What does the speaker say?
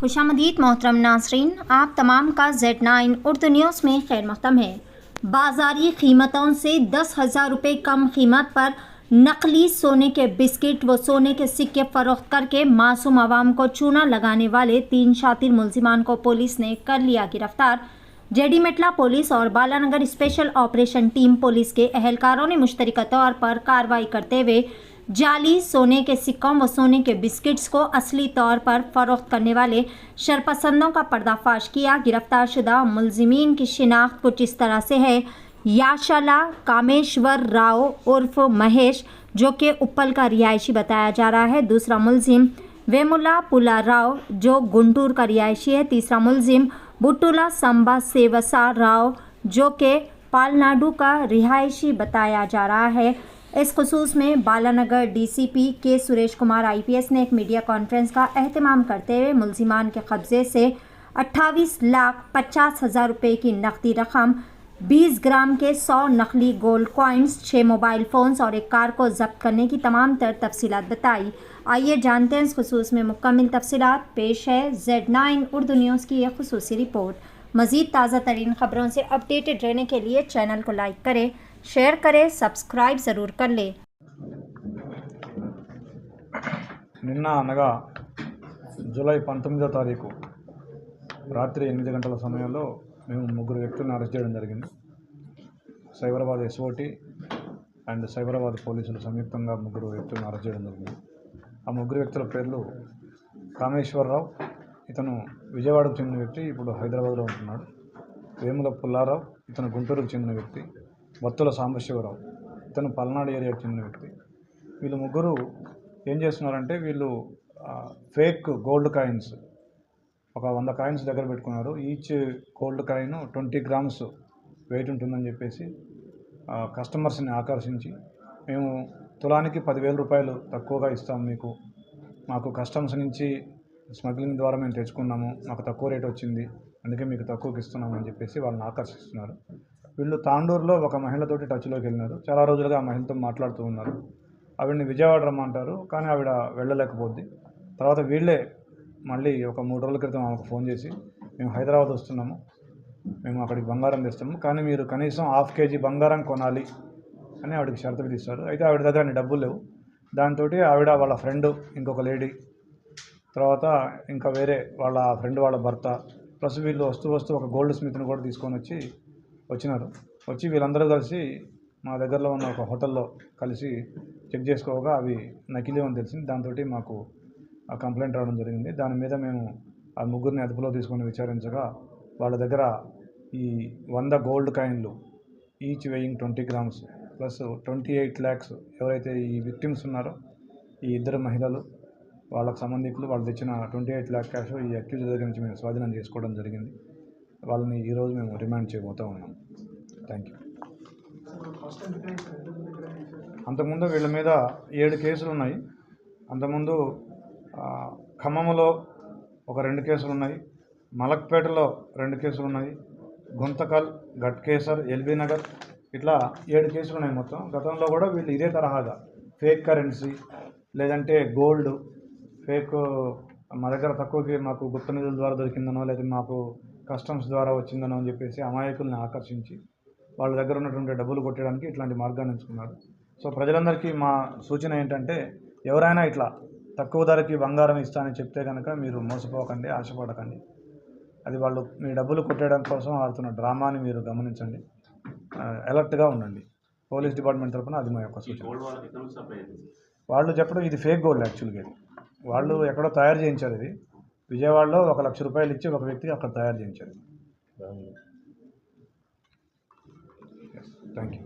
खुशामदीद मोहतरम नाज़रीन, आप तमाम का Z9 उर्दू न्यूज़ में खैर मक़दम है। बाज़ारी कीमतों से 10,000 रुपये कम कीमत पर नकली सोने के बिस्किट व सोने के सिक्के फ़रोख्त करके मासूम आवाम को चूना लगाने वाले 3 शातिर मुलजिमान को पुलिस ने कर लिया गिरफ्तार। जेडी मेटला पुलिस और Balanagar special operation team police के अहलकारों ने मुश्तरका तौर पर कार्रवाई करते हुए जाली सोने के सिक्कों व सोने के बिस्किट्स को असली तौर पर फरोख्त करने वाले शरपसंदों का पर्दाफाश किया। गिरफ्तार शुदा मुलजिमीन की शिनाख्त कुछ इस तरह से है। याशाला कामेश्वर राव उर्फ महेश, जो कि उप्पल का रिहायशी बताया जा रहा है। दूसरा मुलजिम वेमुला पुला राव, जो गुंटूर का रिहायशी है। तीसरा मुलजिम बुट्टुला संबा सेवसा राव, जो कि पालनाडु का रिहायशी बताया जा रहा है। इस खुसूस में बालानगर डीसीपी के सुरेश कुमार IPS ने एक मीडिया कॉन्फ्रेंस का एहतमाम करते हुए मुलजिमान के कब्जे से 28,50,000 रुपये की नकदी रकम, 20 ग्राम के 100 नकली गोल्ड कॉइन्स, 6 मोबाइल फ़ोन्स और एक कार को जब्त करने की तमाम तर तफसीलात बताई। आइए जानते हैं इस खुसूस में मुकम्मल तफसीलात। पेश है Z9 उर्दू न्यूज़ की यह खुसूसी रिपोर्ट। मज़ीद ताज़ा तरीन ख़बरों से अपडेटेड रहने के लिए चैनल को लाइक करें, शेयर करें, सब्सक्राइब ज़रूर कर लें। నిన్న అనగా జూలై 19వ తారీఖు రాత్రి 8 గంటల సమయంలో మేము ముగ్గురు వ్యక్తులను అరెస్ట్ చేయడం జరిగింది. సైబరాబాద్ SOT అండ్ సైబరాబాద్ పోలీసులు సంయుక్తంగా ముగ్గురు వ్యక్తులను అరెస్ట్ చేయడం జరిగింది. ఆ ముగ్గురు వ్యక్తుల పేర్లు కామేశ్వరరావు, ఇతను విజయవాడకు చెందిన వ్యక్తి, ఇప్పుడు హైదరాబాద్లో ఉంటున్నాడు. వేముల పుల్లారావు, ఇతను గుంటూరుకు చెందిన వ్యక్తి. బత్తుల సాంబశివరావు, ఇతను పల్నాడు ఏరియాకు చెందిన వ్యక్తి. వీళ్ళు ముగ్గురు ఏం చేస్తున్నారంటే, వీళ్ళు ఫేక్ గోల్డ్ కాయిన్స్ ఒక 100 కాయిన్స్ దగ్గర పెట్టుకున్నారు. Each gold coin 20 grams wait ఉంటుందని చెప్పేసి కస్టమర్స్ని ఆకర్షించి, మేము తులానికి 10,000 రూపాయలు తక్కువగా ఇస్తాం మీకు, మాకు కస్టమ్స్ నుంచి స్మగ్లింగ్ ద్వారా మేము తెచ్చుకున్నాము, మాకు తక్కువ రేట్ వచ్చింది, అందుకే మీకు తక్కువకి ఇస్తున్నాము అని చెప్పేసి వాళ్ళని ఆకర్షిస్తున్నారు. వీళ్ళు తాండూరులో ఒక మహిళతోటి టచ్లోకి వెళ్ళినారు. చాలా రోజులుగా ఆ మహిళతో మాట్లాడుతూ ఉన్నారు. ఆవిడని విజయవాడ రమ్మంటారు, కానీ ఆవిడ వెళ్ళలేకపోద్ది. తర్వాత వీళ్ళే మళ్ళీ ఒక 3 రోజుల క్రితం ఆమెకు ఫోన్ చేసి, మేము హైదరాబాద్ వస్తున్నాము, మేము అక్కడికి బంగారం తెస్తాము, కానీ మీరు కనీసం 1/2 kg బంగారం కొనాలి అని ఆవిడకి షరతు విధిస్తారు. అయితే ఆవిడ దగ్గర అన్ని డబ్బులు లేవు. దాంతో ఆవిడ, వాళ్ళ ఫ్రెండ్ ఇంకొక లేడీ, తర్వాత ఇంకా వేరే వాళ్ళ ఫ్రెండ్ వాళ్ళ భర్త, ప్లస్ వీళ్ళు వస్తూ ఒక గోల్డ్ స్మిత్ని కూడా తీసుకొని వచ్చినారు. వచ్చి వీళ్ళందరూ కలిసి మా దగ్గరలో ఉన్న ఒక హోటల్లో కలిసి చెక్ చేసుకోగా అవి నకిలీ అని తెలిసింది. దాంతో మాకు ఆ కంప్లైంట్ రావడం జరిగింది. దాని మీద మేము ఆ ముగ్గురిని అదుపులో తీసుకొని విచారించగా, వాళ్ళ దగ్గర ఈ 100 గోల్డ్ కాయిన్లు, each weighing 20 grams plus 28 lakhs, ఎవరైతే ఈ విక్టిమ్స్ ఉన్నారో ఈ ఇద్దరు మహిళలు, వాళ్ళకు సంబంధికులు, వాళ్ళు తెచ్చిన 28 lakh క్యాష్ ఈ అక్యూజ్ దగ్గర నుంచి మేము స్వాధీనం చేసుకోవడం జరిగింది. వాళ్ళని ఈరోజు మేము రిమాండ్ చేయబోతూ ఉన్నాం. Thank you. అంతకుముందు వీళ్ళ మీద 7 కేసులు ఉన్నాయి. అంతకుముందు ఖమ్మంలో ఒక 2 కేసులు ఉన్నాయి, మలక్పేటలో 2 కేసులు ఉన్నాయి, గుంతకల్, గట్కేసర్, LB నగర్, ఇట్లా 7 కేసులు ఉన్నాయి మొత్తం. గతంలో కూడా వీళ్ళు ఇదే తరహాగా ఫేక్ కరెన్సీ, లేదంటే గోల్డ్ ఫేక్, మా దగ్గర తక్కువకి మాకు గుప్త నిధుల ద్వారా దొరికిందనో, లేదా మాకు కస్టమ్స్ ద్వారా వచ్చిందనో అని చెప్పేసి అమాయకుల్ని ఆకర్షించి వాళ్ళ దగ్గర ఉన్నటువంటి డబ్బులు కొట్టడానికి ఇట్లాంటి మార్గాన్ని ఎంచుకున్నారు. సో ప్రజలందరికీ మా సూచన ఏంటంటే, ఎవరైనా ఇట్లా తక్కువ ధరకి బంగారం ఇస్తానని చెప్తే కనుక మీరు మోసపోకండి, ఆశపడకండి. అది వాళ్ళు మీ డబ్బులు కొట్టేయడం కోసం ఆడుతున్న డ్రామాని మీరు గమనించండి, అలర్ట్గా ఉండండి. పోలీస్ డిపార్ట్మెంట్ తరఫున అది మా యొక్క సూచన. వాళ్ళు చెప్పడం ఇది ఫేక్ గోల్డ్, యాక్చువల్గా ఇది వాళ్ళు ఎక్కడో తయారు చేయించారు. ఇది విజయవాడలో 1,00,000 రూపాయలు ఇచ్చి ఒక వ్యక్తికి అక్కడ తయారు చేయించారు. Thank you.